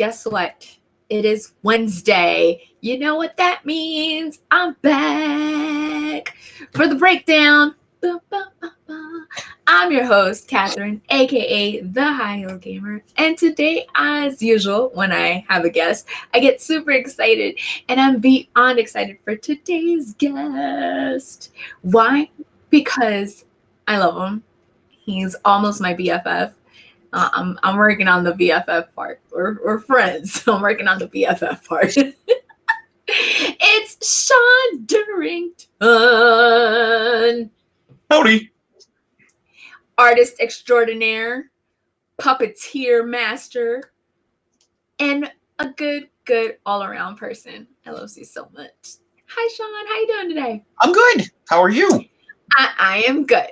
guess what? It is Wednesday. You know what that means? I'm back for the breakdown. I'm your host, Catherine, aka the High Heel Gamer. And today, as usual, when I have a guest, I get super excited, and I'm beyond excited for today's guest. Why? Because I love him. He's almost my BFF. I'm working on the BFF part. We're friends, so I'm working on the BFF part. It's SHAWN DURRINGTON. Howdy. Artist extraordinaire, puppeteer master, and a good all-around person. I love you so much. Hi, Sean. How you doing today? I'm good. How are you? I am good.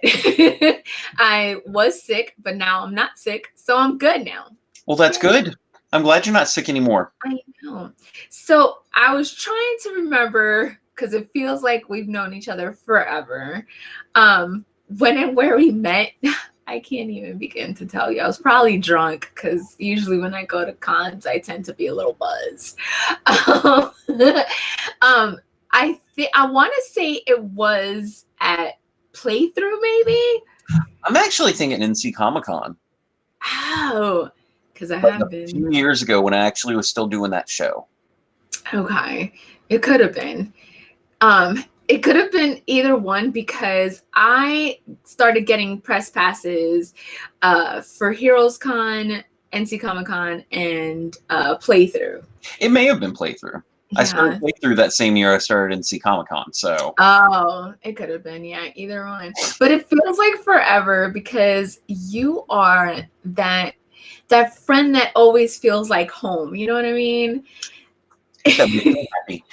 I was sick, but now I'm not sick, so I'm good now. Well, that's good. I'm glad you're not sick anymore. I know. So I was trying to remember, because it feels like we've known each other forever. When and where we met, I can't even begin to tell you. I was probably drunk, because usually when I go to cons, I tend to be a little buzzed. I want to say it was at Playthrough, maybe. I'm actually thinking NC Comic-Con. Oh, because I have been a few years ago when I actually was still doing that show. Okay, it could have been. It could have been either one, because I started getting press passes for Heroes Con, NC Comic Con, and Playthrough. It may have been Playthrough. Yeah. I started Playthrough that same year I started NC Comic Con. So. Oh, it could have been, yeah, either one. But it feels like forever, because you are that friend that always feels like home. You know what I mean? That makes me happy.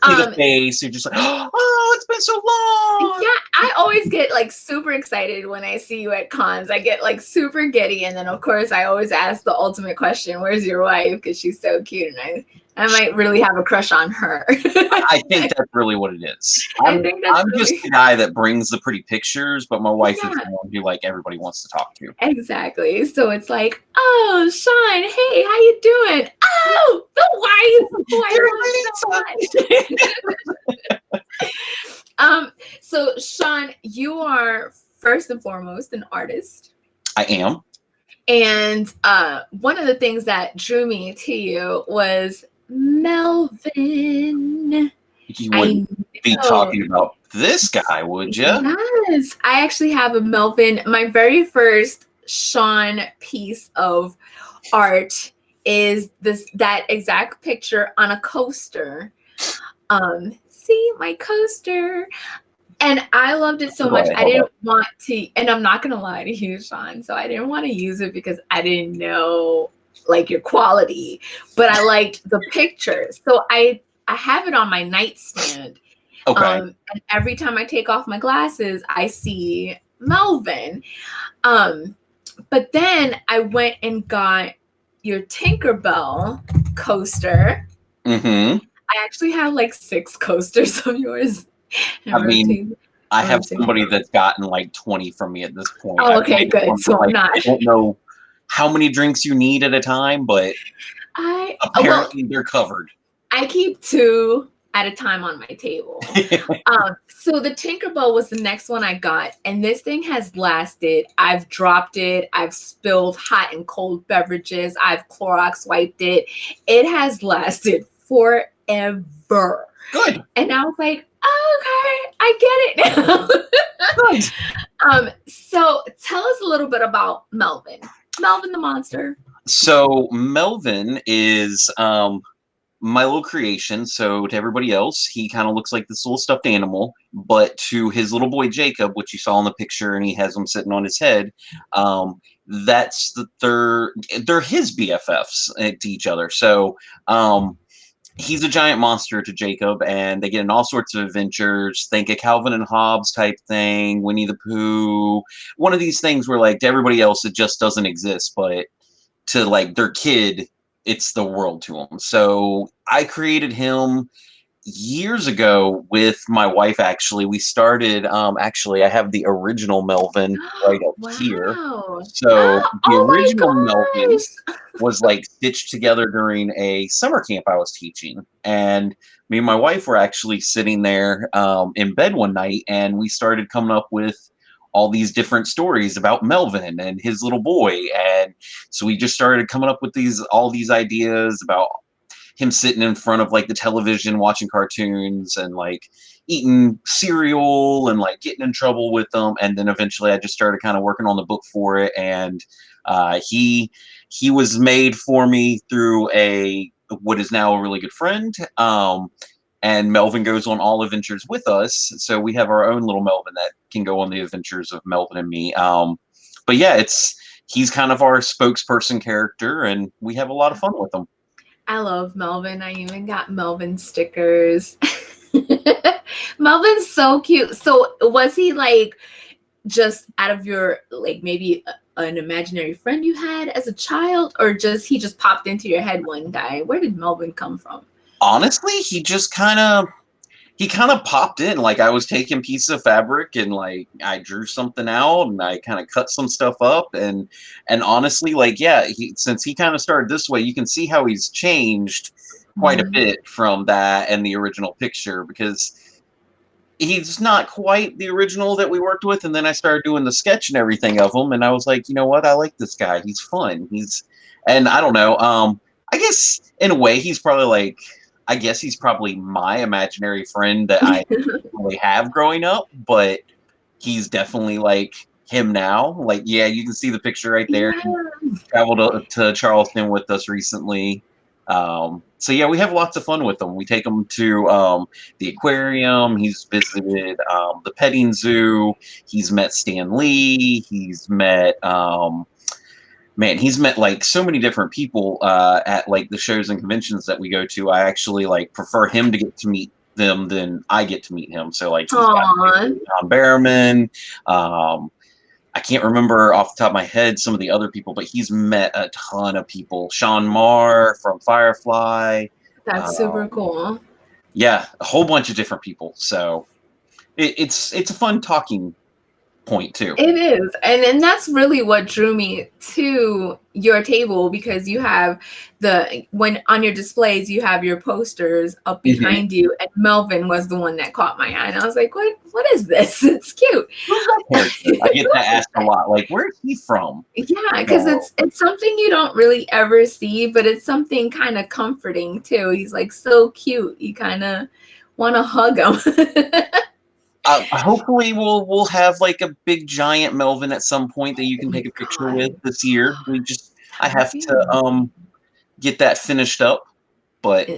The face, you're just like, oh, it's been so long. Yeah, I always get like super excited when I see you at cons. I get like super giddy, and then of course I always ask the ultimate question: "Where's your wife?" Because she's so cute, and I might really have a crush on her. I think that's really what it is. I'm just the guy that brings the pretty pictures, but my wife is the one who like everybody wants to talk to. Exactly. So it's like, oh, Sean, hey, how you doing? Oh, the wife. So Sean, you are first and foremost an artist. I am. And one of the things that drew me to you was Melvin. You wouldn't be talking about this guy, would you? Yes. I actually have a Melvin. My very first Sean piece of art is that exact picture on a coaster. See my coaster. And I loved it so much. I didn't want to, and I'm not going to lie to you, Sean. So I didn't want to use it because I didn't know like your quality, but I liked the picture. So I have it on my nightstand. Okay. And every time I take off my glasses, I see Melvin. But then I went and got your Tinkerbell coaster. Mm-hmm. I actually have like 6 coasters of yours. I mean, I have somebody that's gotten like 20 from me at this point. Oh, okay, good. So I'm not. I don't know how many drinks you need at a time, but apparently they're covered. I keep 2 at a time on my table. So the Tinkerbell was the next one I got, and this thing has lasted. I've dropped it. I've spilled hot and cold beverages. I've Clorox wiped it. It has lasted forever. Good. And I was like, oh, okay, I get it now. So tell us a little bit about Melvin. Melvin the monster. So Melvin is my little creation. So to everybody else, he kind of looks like this little stuffed animal, but to his little boy Jacob, which you saw in the picture, and he has him sitting on his head, that's they're his BFFs to each other. So he's a giant monster to Jacob, and they get in all sorts of adventures. Think a Calvin and Hobbes type thing, Winnie the Pooh, one of these things where like to everybody else it just doesn't exist, but to like their kid, it's the world to them. So I created him years ago with my wife, actually, we started, actually, I have the original Melvin right up here. Wow. So the Oh original my Melvin gosh. was like stitched together during a summer camp I was teaching. And me and my wife were actually sitting there in bed one night, and we started coming up with all these different stories about Melvin and his little boy. And so we just started coming up with all these ideas about him sitting in front of like the television watching cartoons and like eating cereal and like getting in trouble with them. And then eventually I just started kind of working on the book for it. And he was made for me through a what is now a really good friend. And Melvin goes on all adventures with us. So we have our own little Melvin that can go on the adventures of Melvin and me. But yeah, he's kind of our spokesperson character, and we have a lot of fun with him. I love Melvin. I even got Melvin stickers. Melvin's so cute. So was he like just out of your like maybe an imaginary friend you had as a child, or just he just popped into your head one day? Where did Melvin come from? Honestly, he kind of popped in. Like I was taking pieces of fabric and like I drew something out and I kind of cut some stuff up and honestly, like yeah, since he kind of started this way, you can see how he's changed quite a Mhm. bit from that and the original picture, because he's not quite the original that we worked with. And then I started doing the sketch and everything of him, and I was like, you know what, I like this guy. He's fun. And I don't know. I guess in a way, I guess he's probably my imaginary friend that I really have growing up, but he's definitely like him now. Like, yeah, you can see the picture right there. Yeah. He traveled to Charleston with us recently. So yeah, we have lots of fun with him. We take him to the aquarium. He's visited the petting zoo. He's met Stan Lee. He's met like so many different people at like the shows and conventions that we go to. I actually like prefer him to get to meet them than I get to meet him. So like he's got Aw. John Barrowman. Um, I can't remember off the top of my head some of the other people, but he's met a ton of people. Sean Marr from Firefly. That's super Um, cool. yeah, a whole bunch of different people. So it's a fun talking point too. It is. And that's really what drew me to your table, because you have when on your displays you have your posters up Mhm. behind you, and Melvin was the one that caught my eye, and I was like, what is this? It's cute. Who's that character? I get that asked a lot. Like, where's he from? Yeah, because So it's something you don't really ever see, but it's something kind of comforting too. He's like so cute. You kind of want to hug him. hopefully we'll have like a big giant Melvin at some point that you Oh can my take a picture with God. this year. I That would have be to get that finished up, but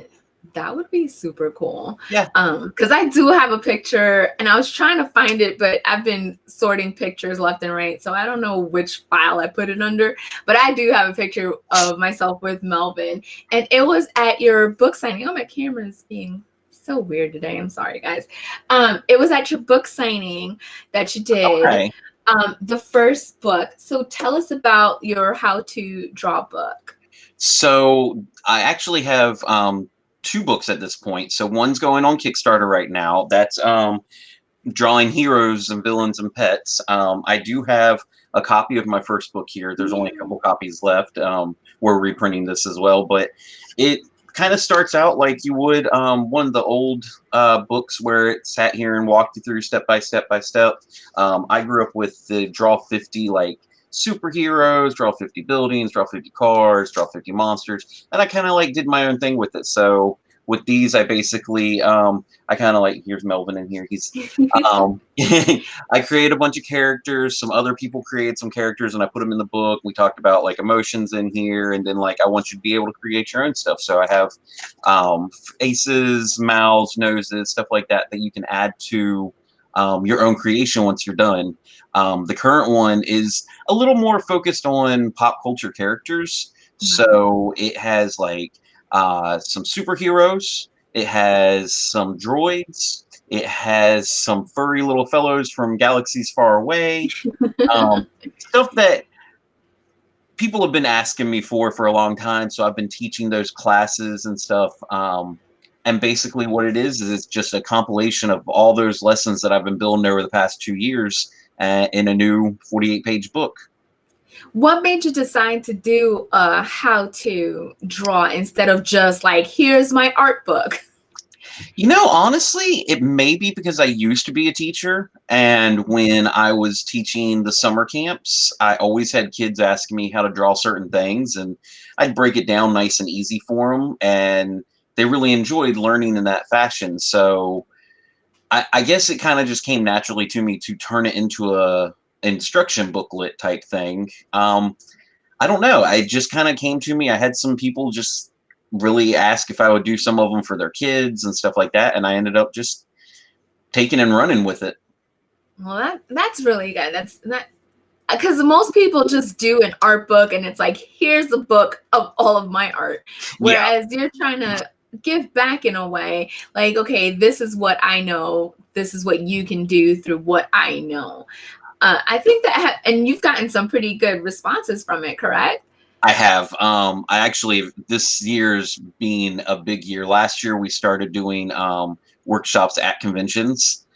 that would be super cool. yeah. Because I do have a picture and I was trying to find it, but I've been sorting pictures left and right. So I don't know which file I put it under. But I do have a picture of myself with Melvin. And it was at your book signing. Oh, my camera is being so weird today. I'm sorry, guys. It was at your book signing that you did. Okay. The first book. So tell us about your how to draw book. So I actually have two books at this point. So one's going on Kickstarter right now. That's drawing heroes and villains and pets. I do have a copy of my first book here. There's only a couple copies left. We're reprinting this as well, but it kind of starts out like you would one of the old books where it sat here and walked you through step by step by step. I grew up with the draw 50 like superheroes, draw 50 buildings, draw 50 cars, draw 50 monsters, and I kind of like did my own thing with it. So with these, I basically I kind of like, here's Melvin in here. Um, I create a bunch of characters. Some other people create some characters, and I put them in the book. We talked about like emotions in here, and then like I want you to be able to create your own stuff. So I have faces, mouths, noses, stuff like that that you can add to your own creation once you're done. The current one is a little more focused on pop culture characters. So it has like some superheroes. It has some droids. It has some furry little fellows from galaxies far away. Stuff that people have been asking me for a long time. So I've been teaching those classes and stuff. And basically what it is it's just a compilation of all those lessons that I've been building over the past 2 years in a new 48-page book. What made you decide to do how to draw instead of just like, here's my art book? You know, honestly, it may be because I used to be a teacher, and when I was teaching the summer camps, I always had kids asking me how to draw certain things, and I'd break it down nice and easy for them, and they really enjoyed learning in that fashion. So I guess it kind of just came naturally to me to turn it into a instruction booklet type thing. I don't know. It just kind of came to me. I had some people just really ask if I would do some of them for their kids and stuff like that, and I ended up just taking and running with it. Well, that's really good. That's not because most people just do an art book and it's like, here's a book of all of my art. Yeah, Whereas you're trying to give back in a way, like, okay, this is what I know. This is what you can do through what I know. I think that, and you've gotten some pretty good responses from it, correct? I have. I actually, this year's being a big year. Last year we started doing workshops at conventions,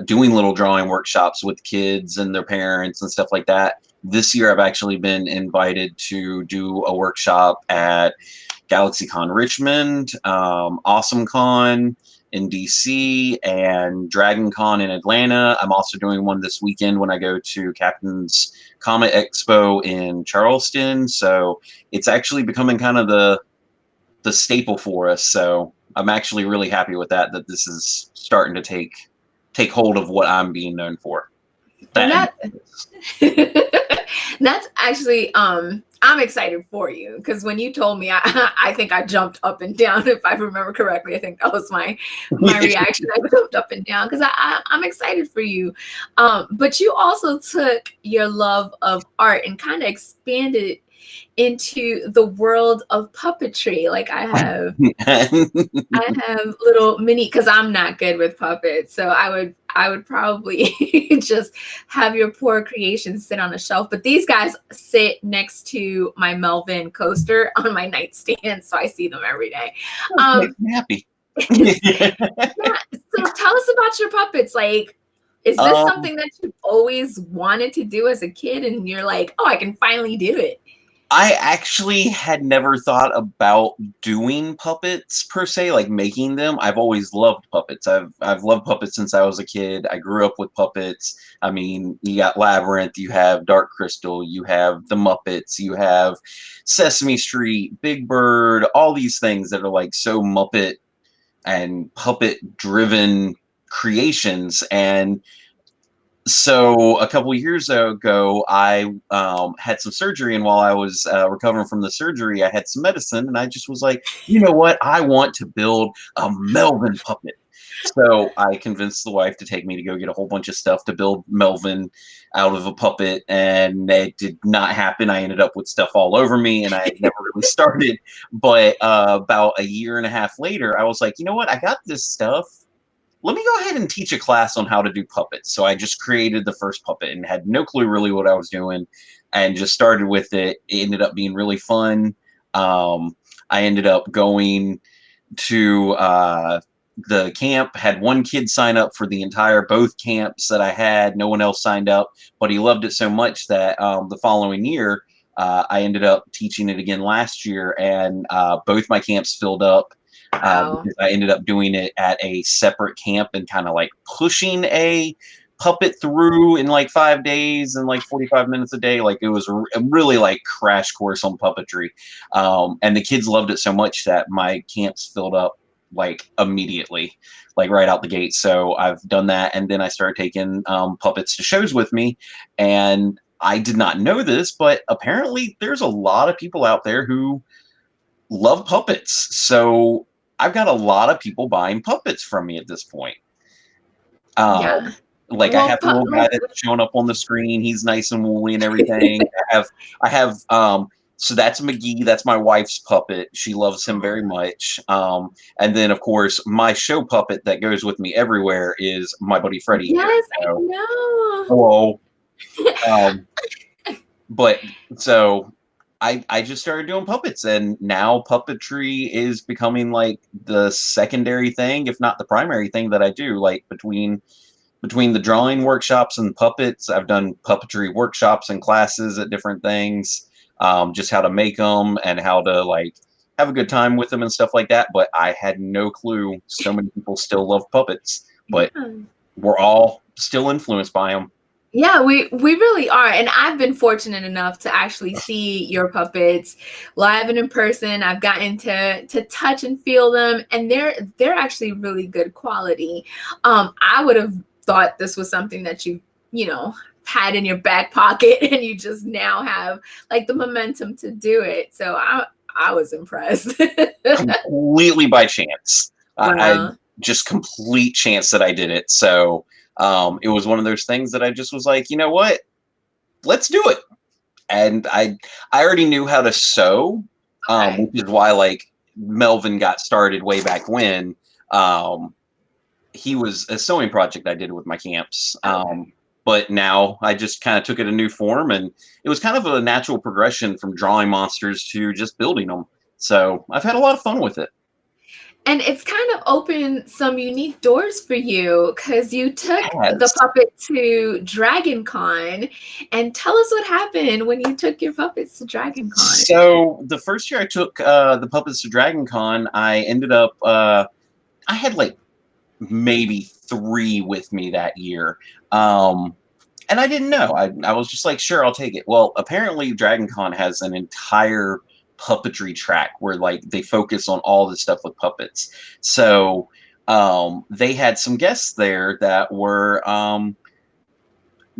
doing little drawing workshops with kids and their parents and stuff like that. This year I've actually been invited to do a workshop at GalaxyCon Richmond, AwesomeCon in DC, and DragonCon in Atlanta. I'm also doing one this weekend when I go to Captain's Comet Expo in Charleston. So it's actually becoming kind of the staple for us. So I'm actually really happy with that this is starting to take hold of what I'm being known for. That that's actually I'm excited for you because when you told me, I think I jumped up and down. If I remember correctly, I think that was my reaction. I jumped up and down because I'm excited for you. But you also took your love of art and kind of expanded into the world of puppetry. Like I have little mini, because I'm not good with puppets, so I would probably just have your poor creations sit on a shelf. But these guys sit next to my Melvin coaster on my nightstand, so I see them every day. Makes me happy. Yeah. So tell us about your puppets. Like, is this something that you always wanted to do as a kid, and you're like, oh, I can finally do it? I actually had never thought about doing puppets per se, like making them. I've always loved puppets. I've loved puppets since I was a kid. I grew up with puppets. I mean, you got Labyrinth, you have Dark Crystal, you have the Muppets, you have Sesame Street, Big Bird, all these things that are like so Muppet and puppet driven creations. And so a couple years ago, I had some surgery, and while I was recovering from the surgery, I had some medicine, and I just was like, you know what? I want to build a Melvin puppet. So I convinced the wife to take me to go get a whole bunch of stuff to build Melvin out of a puppet, and it did not happen. I ended up with stuff all over me, and I never really started. But about a year and a half later, I was like, you know what? I got this stuff. Let me go ahead and teach a class on how to do puppets. So I just created the first puppet and had no clue really what I was doing and just started with it. It ended up being really fun. I ended up going to the camp, had one kid sign up for the entire both camps that I had. No one else signed up, but he loved it so much that the following year, I ended up teaching it again last year, and both my camps filled up. Wow. Because I ended up doing it at a separate camp and kind of like pushing a puppet through in like 5 days and like 45 minutes a day. Like it was a really like crash course on puppetry. And the kids loved it so much that my camps filled up like immediately, like right out the gate. So I've done that. And then I started taking puppets to shows with me. And I did not know this, but apparently there's a lot of people out there who love puppets. So I've got a lot of people buying puppets from me at this point. Yeah. Like I Well, have a little guy that's showing up on the screen. He's nice and woolly and everything. I have so that's McGee. That's my wife's puppet. She loves him very much. And then of course my show puppet that goes with me everywhere is my buddy Freddie here. yes, I So, know. hello. But so I just started doing puppets, and now puppetry is becoming like the secondary thing, if not the primary thing that I do. Like between the drawing workshops and puppets, I've done puppetry workshops and classes at different things, just how to make them and how to like have a good time with them and stuff like that. But I had no clue so many people still love puppets, but Yeah. we're all still influenced by them. Yeah, we really are. And I've been fortunate enough to actually see your puppets live and in person. I've gotten to touch and feel them, and they're actually really good quality. I would have thought this was something that you know, had in your back pocket and you just now have like the momentum to do it. So I was impressed. Completely by chance. I Wow. just complete chance that I did it. So it was one of those things that I just was like, you know what? Let's do it. And I already knew how to sew, Okay. which is why like Melvin got started way back when. He was a sewing project I did with my camps. Okay. But now I just kind of took it a new form, and it was kind of a natural progression from drawing monsters to just building them. So I've had a lot of fun with it. And it's kind of opened some unique doors for you because you took the Has. puppet to Dragon Con. And tell us what happened when you took your puppets to Dragon Con. So the first year I took the puppets to Dragon Con, I ended up I had like maybe 3 with me that year. And I didn't know. I was just like, sure, I'll take it. Well, apparently Dragon Con has an entire puppetry track where like they focus on all this stuff with puppets. So they had some guests there that were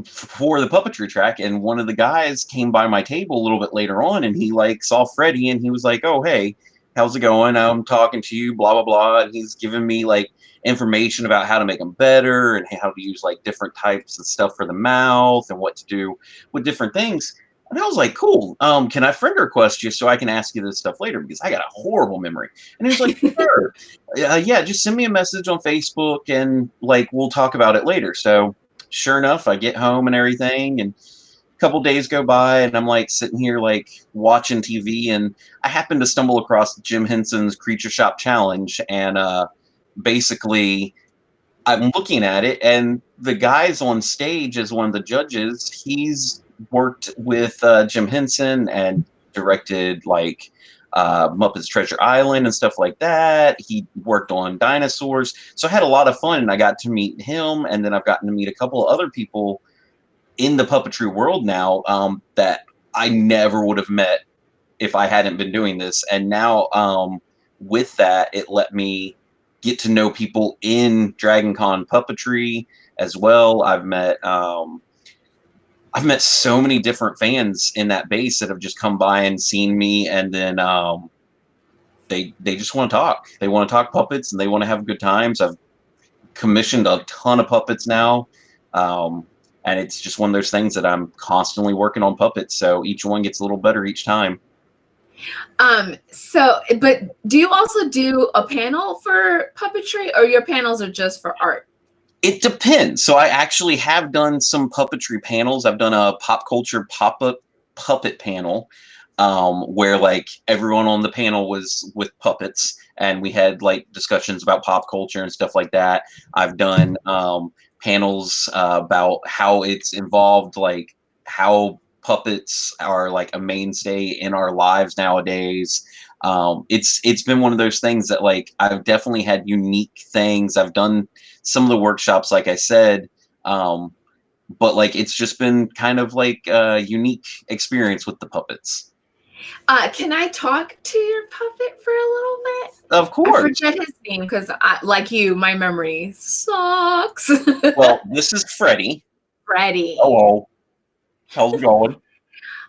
for the puppetry track, and one of the guys came by my table a little bit later on, and he like saw Freddie, and he was like, oh hey, how's it going? I'm talking to you, blah blah blah. And he's giving me like information about how to make them better and how to use like different types of stuff for the mouth and what to do with different things. And I was like, cool, can I friend request you so I can ask you this stuff later, because I got a horrible memory. And he was like, sure, yeah, just send me a message on Facebook and like we'll talk about it later. So sure enough, I get home and everything, and a couple days go by, and I'm like sitting here like watching TV, and I happen to stumble across Jim Henson's Creature Shop Challenge, and basically I'm looking at it, and the guy's on stage as one of the judges. He's worked with Jim Henson and directed like Muppets Treasure Island and stuff like that. He worked on dinosaurs. So I had a lot of fun, and I got to meet him, and then I've gotten to meet a couple of other people in the puppetry world now that I never would have met if I hadn't been doing this. And now with that, it let me get to know people in Dragon Con puppetry as well. I've met so many different fans in that base that have just come by and seen me, and then they just want to talk. They want to talk puppets, and they want to have good times. I've commissioned a ton of puppets now, and it's just one of those things that I'm constantly working on puppets. So each one gets a little better each time. So, but do you also do a panel for puppetry, or your panels are just for art? It depends. So I actually have done some puppetry panels. I've done a pop culture pop-up puppet panel where like everyone on the panel was with puppets, and we had like discussions about pop culture and stuff like that. I've done panels about how it's involved, like how puppets are like a mainstay in our lives nowadays. It's been one of those things that like I've definitely had unique things. I've done some of the workshops, like I said, but like it's just been kind of like a unique experience with the puppets. Can I talk to your puppet for a little bit? Of I course. forget his name because, like you, my memory sucks. Well, this is Freddie. Freddie. Hello. How's it going?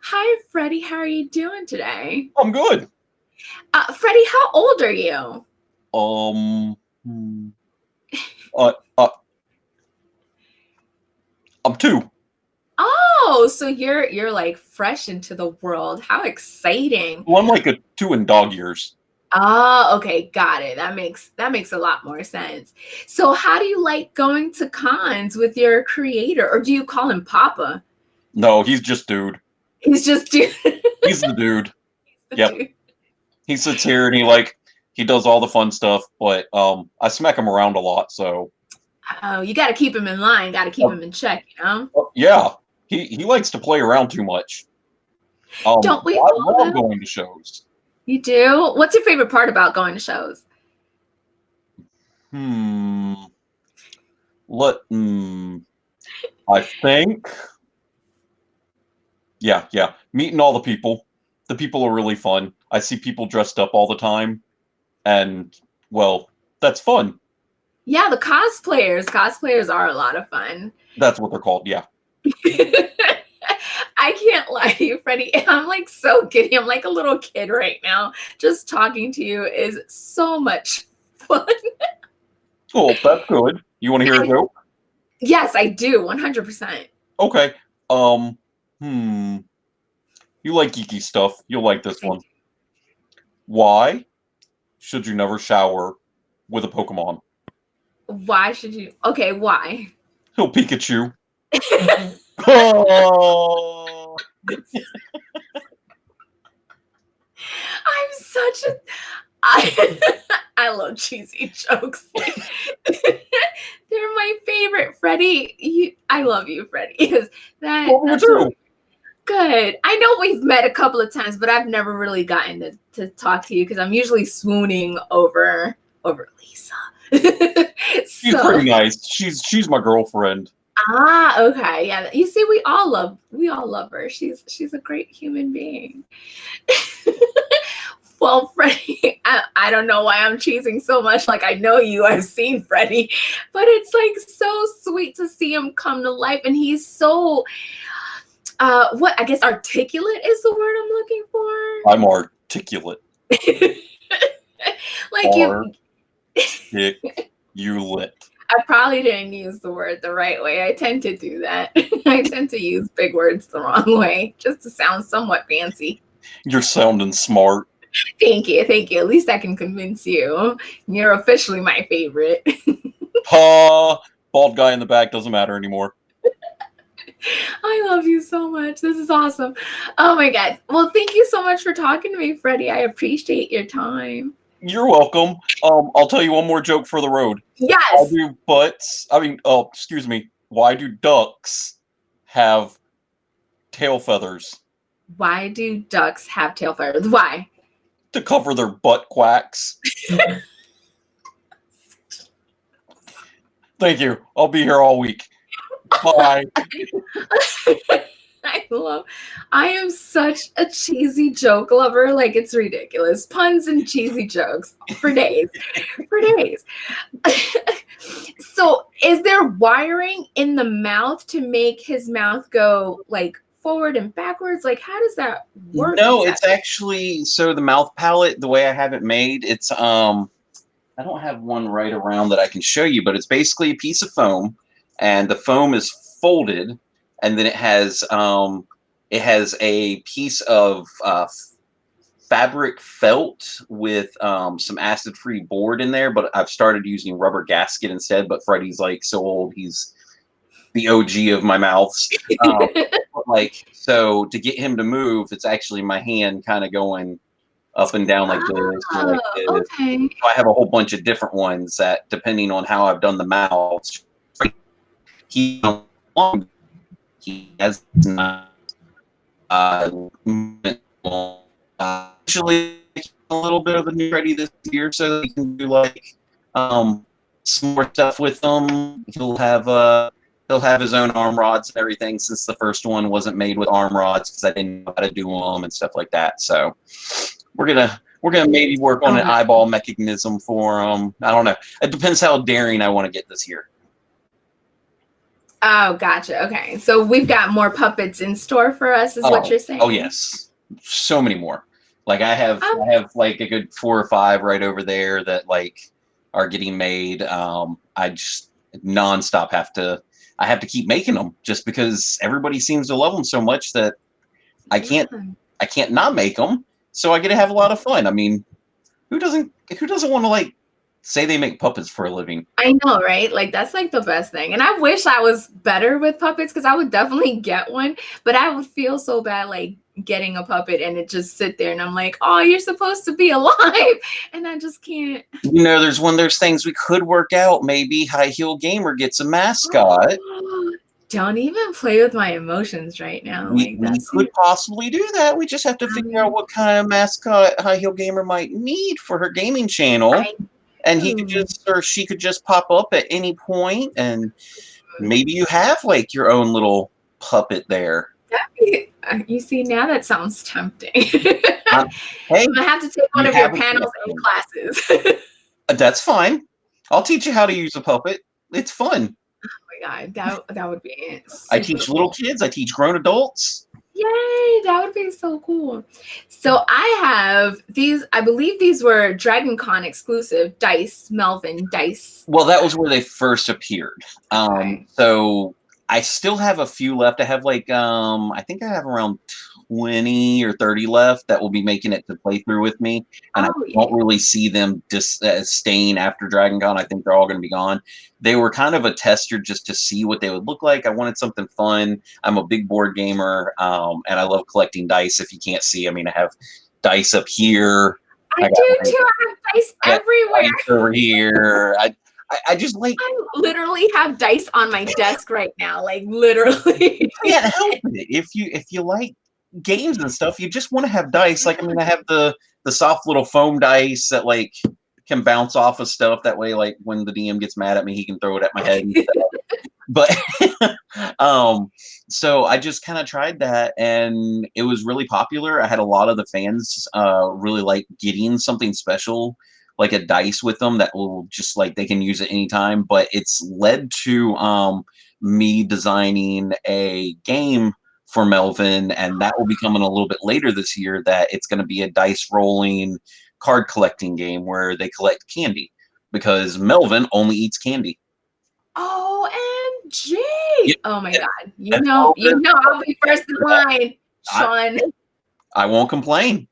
Hi, Freddie. How are you doing today? I'm good. Freddie, how old are you? Hmm, uh, uh, I'm 2. Oh, so you're like fresh into the world. How exciting. Well, I'm like a 2 in dog years. Oh, okay, got it. That makes a lot more sense. So how do you like going to cons with your creator, or do you call him Papa? No, he's just dude. He's just He's the dude. The Yep. dude. He sits here and he does all the fun stuff, but I smack him around a lot, so Oh, you got to keep him in line. Got to keep him in check, you know? yeah. He likes to play around too much. Don't we I all, love though? going to shows. You do? What's your favorite part about going to shows? I think, yeah, meeting all the people. The people are really fun. I see people dressed up all the time, and well, that's fun. Yeah, the cosplayers. Cosplayers are a lot of fun. That's what they're called. Yeah. I can't lie to you, Freddie. I'm like so giddy. I'm like a little kid right now. Just talking to you is so much fun. Oh, that's good. You want to hear a joke? Yes, I do. 100%. Okay. You like geeky stuff. You'll like this one. Why should you never shower with a Pokemon? Why should you? Okay, why? He'll Pikachu. Oh. I'm such a. I love cheesy jokes. They're my favorite, Freddie. I love you, Freddie. That's good. I know we've met a couple of times, but I've never really gotten to talk to you because I'm usually swooning over Lisa. She's pretty nice. She's my girlfriend. Ah, okay. Yeah. You see, we all love her. She's a great human being. Well, Freddie, I don't know why I'm cheesing so much. Like, I know you, I've seen Freddie, but it's like so sweet to see him come to life. And he's so, what I guess articulate is the word I'm looking for. I'm articulate. Like you lit. I probably didn't use the word the right way. I tend to do that. I tend to use big words the wrong way just to sound somewhat fancy. You're sounding smart. Thank you. Thank you. At least I can convince you. You're officially my favorite. Bald guy in the back doesn't matter anymore. I love you so much. This is awesome. Oh my God. Well, thank you so much for talking to me, Freddie. I appreciate your time. You're welcome. I'll tell you one more joke for the road. Yes. Why do ducks have tail feathers? Why do ducks have tail feathers? Why? To cover their butt quacks. Thank you. I'll be here all week. Bye. I am such a cheesy joke lover. Like, it's ridiculous. Puns and cheesy jokes for days. For days. So is there wiring in the mouth to make his mouth go like forward and backwards? Like, how does that work? No, it's actually, so the mouth palate, the way I have it made, it's I don't have one right around that I can show you, but it's basically a piece of foam, and the foam is folded, and then it has a piece of fabric felt with some acid-free board in there, but I've started using rubber gasket instead. But Freddie's like so old, he's the OG of my mouths. So to get him to move, it's actually my hand kind of going up and down like this. Or like this. Okay. So I have a whole bunch of different ones that, depending on how I've done the mouths, he has movement. Actually, a little bit of a new ready this year, so that he can do like some more stuff with them. He'll have his own arm rods and everything, since the first one wasn't made with arm rods because I didn't know how to do them and stuff like that. So we're gonna maybe work on an eyeball mechanism for him. I don't know. It depends how daring I want to get this year. Oh, gotcha. Okay, so we've got more puppets in store for us, is what you're saying? Oh yes, so many more. Like I have like a good 4 or 5 right over there that like are getting made. I just nonstop have to keep making them, just because everybody seems to love them so much that I can't not make them. So I get to have a lot of fun. I mean, who doesn't want to like say they make puppets for a living? I know, right? Like, that's like the best thing. And I wish I was better with puppets, because I would definitely get one, but I would feel so bad like getting a puppet and it just sit there and I'm like, oh, you're supposed to be alive, and I just can't. There's one of those things we could work out. Maybe High Heel Gamer gets a mascot. Don't even play with my emotions right now. We could possibly do that. We just have to figure out what kind of mascot High Heel Gamer might need for her gaming channel. And he could just, or she could just pop up at any point, and maybe you have like your own little puppet there. You see, now that sounds tempting. Hey, I'm gonna have to take one of your panels and classes. That's fine. I'll teach you how to use a puppet. It's fun. Oh my god, that would be I teach little kids. I teach grown adults. Yay, that would be so cool. So I have these, I believe these were Dragon Con exclusive dice, Melvin dice. Well, that was where they first appeared. Okay. So I still have a few left. I have like, I think I have around 20 or 30 left that will be making it to play through with me. And I don't really see them staying after Dragon Con. I think they're all going to be gone. They were kind of a tester just to see what they would look like. I wanted something fun. I'm a big board gamer, and I love collecting dice. If you can't see, I mean, I have dice up here. I do too. I have dice everywhere. Dice over here. I just like. I literally have dice on my desk right now, like literally. You can't help it. If you like games and stuff, you just want to have dice. Like, I mean, I have the soft little foam dice that like can bounce off of stuff. That way, like when the DM gets mad at me, he can throw it at my head. But so I just kind of tried that, and it was really popular. I had a lot of the fans really like getting something special, like a dice with them that will just like they can use it anytime. But it's led to me designing a game for Melvin, and that will be coming a little bit later this year. That it's going to be a dice rolling card collecting game where they collect candy, because Melvin only eats candy. OMG! Yep. Oh my god! You know, I'll be first in line, Sean. I won't complain.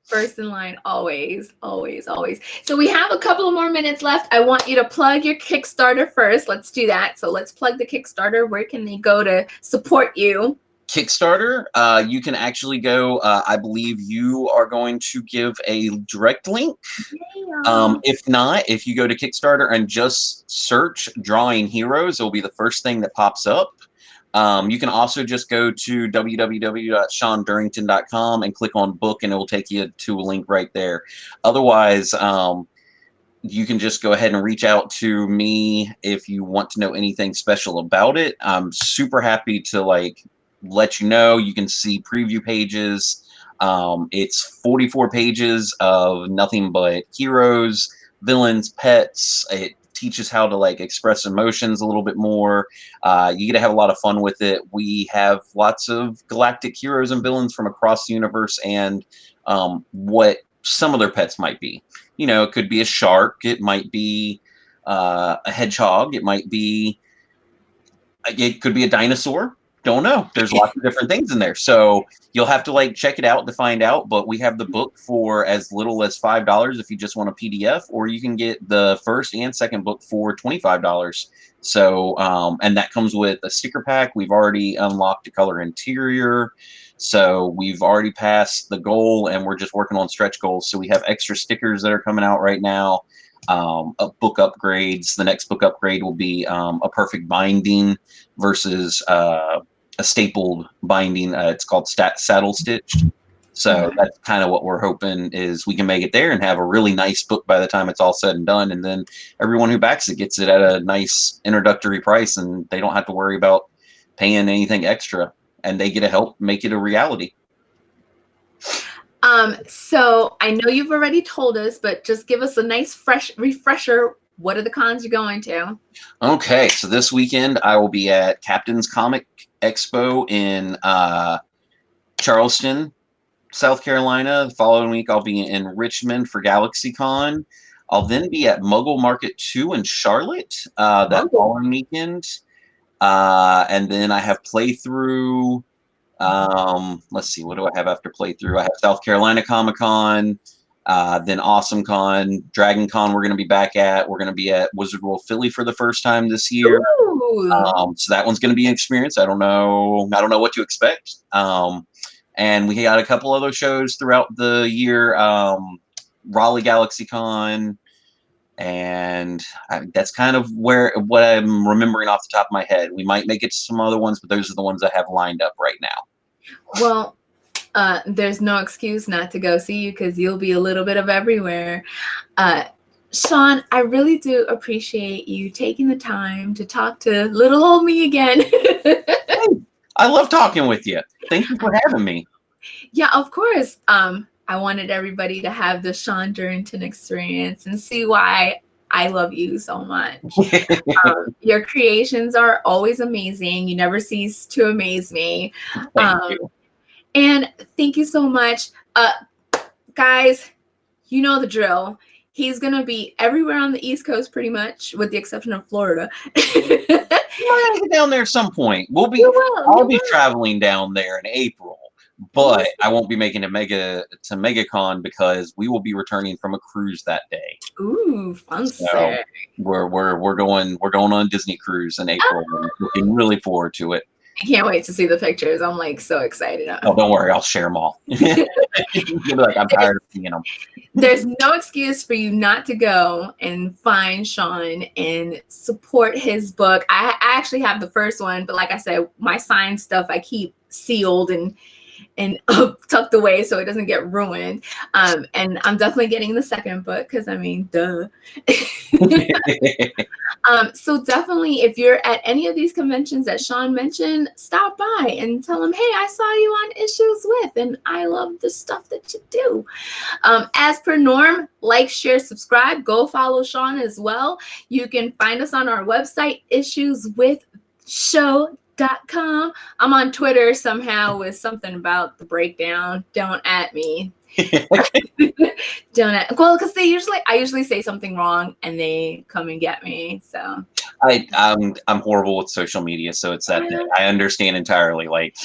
First in line, always, always, always. So we have a couple of more minutes left. I want you to plug your Kickstarter first. Let's do that. So let's plug the Kickstarter. Where can they go to support you? Kickstarter, you can actually go, I believe you are going to give a direct link. Yeah. If not, if you go to Kickstarter and just search Drawing Heroes, it'll be the first thing that pops up. You can also just go to www.SHAWNDURRINGTON.com and click on book, and it will take you to a link right there. Otherwise, you can just go ahead and reach out to me if you want to know anything special about it. I'm super happy to like let you know. You can see preview pages. It's 44 pages of nothing but heroes, villains, pets. It teaches how to like express emotions a little bit more. You get to have a lot of fun with it. We have lots of galactic heroes and villains from across the universe, and what some of their pets might be. You know, it could be a shark. It might be a hedgehog. It could be a dinosaur. Don't know. There's lots of different things in there. So you'll have to like check it out to find out. But we have the book for as little as $5 if you just want a PDF, or you can get the first and second book for $25. So, and that comes with a sticker pack. We've already unlocked a color interior. So we've already passed the goal, and we're just working on stretch goals. So we have extra stickers that are coming out right now. Book upgrades. The next book upgrade will be a perfect binding versus a stapled binding. It's called saddle stitched. So that's kind of what we're hoping is we can make it there and have a really nice book by the time it's all said and done. And then everyone who backs it gets it at a nice introductory price, and they don't have to worry about paying anything extra, and they get to help make it a reality. So I know you've already told us, but just give us a nice fresh refresher. What are the cons you're going to? Okay, so this weekend I will be at Captain's Comic Expo in Charleston, South Carolina. The following week I'll be in Richmond for GalaxyCon. I'll then be at Muggle Market 2 in Charlotte that following weekend. And then I have playthrough. Let's see, what do I have after playthrough? I have South Carolina Comic Con, then Awesome Con, Dragon Con. We're going to be back at. We're going to be at Wizard World Philly for the first time this year. So that one's going to be an experience. I don't know what to expect. And we got a couple other shows throughout the year. Raleigh GalaxyCon, and that's kind of what I'm remembering off the top of my head. We might make it to some other ones, but those are the ones I have lined up right now. Well, there's no excuse not to go see you because you'll be a little bit of everywhere. Shawn, I really do appreciate you taking the time to talk to little old me again. Hey, I love talking with you. Thank you for having me. Yeah, of course. I wanted everybody to have the SHAWN DURRINGTON experience and see why I love you so much. Your creations are always amazing. You never cease to amaze me. Thank you. And thank you so much. Guys, you know the drill. He's going to be everywhere on the East Coast pretty much, with the exception of Florida. You might get down there at some point. I'll be traveling down there in April. But I won't be making it to MegaCon because we will be returning from a cruise that day. Ooh, fun! So we're going on a Disney cruise in April. Oh. I'm looking really forward to it. I can't wait to see the pictures. I'm like so excited. Oh, don't worry, I'll share them all. You'll be like, I'm tired of seeing them. There's no excuse for you not to go and find Shawn and support his book. I actually have the first one, but like I said, my signed stuff I keep sealed and tucked away so it doesn't get ruined. And I'm definitely getting the second book because I mean, duh. So definitely, if you're at any of these conventions that Shawn mentioned, stop by and tell him, hey, I saw you on Issues With, and I love the stuff that you do. As per norm, like, share, subscribe. Go follow Shawn as well. You can find us on our website, issueswithshow.com. I'm on Twitter somehow with something about the breakdown. Don't at me. Well, because I usually say something wrong and they come and get me. So I'm horrible with social media, so it's that I understand entirely. Like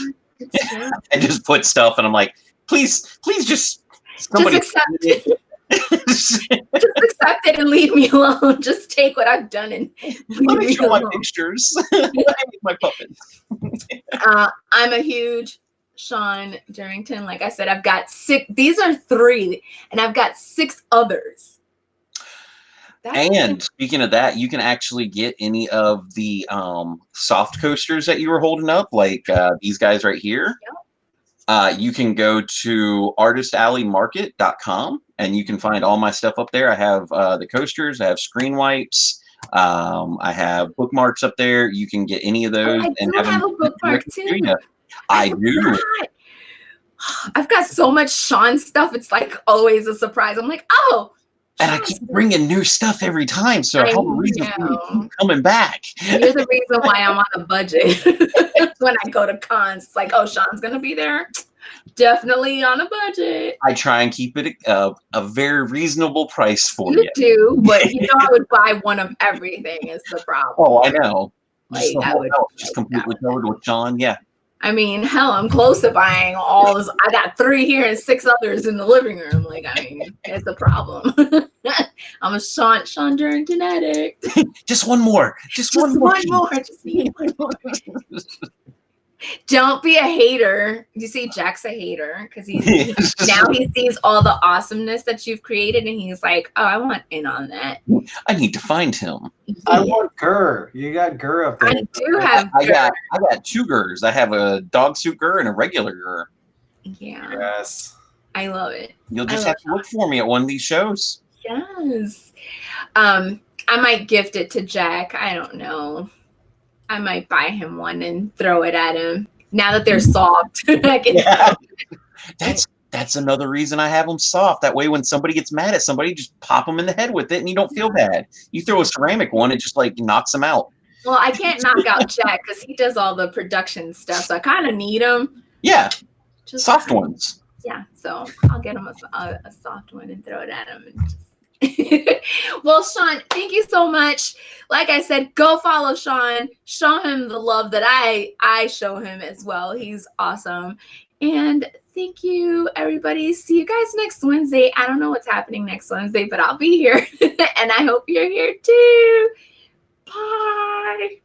I just put stuff and I'm like, please just somebody accept it. Just accept it and leave me alone. Just take what I've done and let me show my pictures. My puppets. I'm a huge SHAWN DURRINGTON. Like I said, I've got 6. These are 3, and I've got 6 others. Speaking of that, you can actually get any of the soft coasters that you were holding up, like these guys right here. Yep. You can go to artistalleymarket.com and you can find all my stuff up there. I have the coasters, I have screen wipes, I have bookmarks up there. You can get any of those. I do have a bookmark too. I do. I've got so much Shawn stuff. It's like always a surprise. I'm like, oh. And I keep bringing new stuff every time, so I have a reason for me to keep coming back. You're the reason why I'm on a budget. When I go to cons, it's like, oh, Shawn's going to be there. Definitely on a budget. I try and keep it a very reasonable price for you. You do, but I would buy one of everything is the problem. Oh, I know. Like, just completely covered with Shawn, yeah. I mean, hell, I'm close to buying all this. I got 3 here and 6 others in the living room. Like, I mean, it's a problem. I'm a Shawn DURRINGTON addict. Just one more. Just one more. Just need one more. Don't be a hater. You see, Jack's a hater because now he sees all the awesomeness that you've created, and he's like, "Oh, I want in on that. I need to find him. Yeah. I want Gurr. You got Gurr up there. I do have. I got 2 Gurrs. I have a dog suit Gurr and a regular Gurr. Yeah. Yes. I love it. You'll just have to look for me at one of these shows. Yes. I might gift it to Jack. I don't know. I might buy him one and throw it at him. Now that they're soft. That's another reason I have them soft. That way when somebody gets mad at somebody, just pop them in the head with it and you don't feel bad. You throw a ceramic one, it just like knocks them out. Well, I can't knock out Jack because he does all the production stuff. So I kind of need him. Yeah. Just soft ones. Yeah. So I'll get him a soft one and throw it at him. And just well, Shawn, thank you so much. Like I said, go follow Shawn. Show him the love that I show him as well. He's awesome. And thank you, everybody. See you guys next Wednesday. I don't know what's happening next Wednesday, but I'll be here. And I hope you're here too. Bye.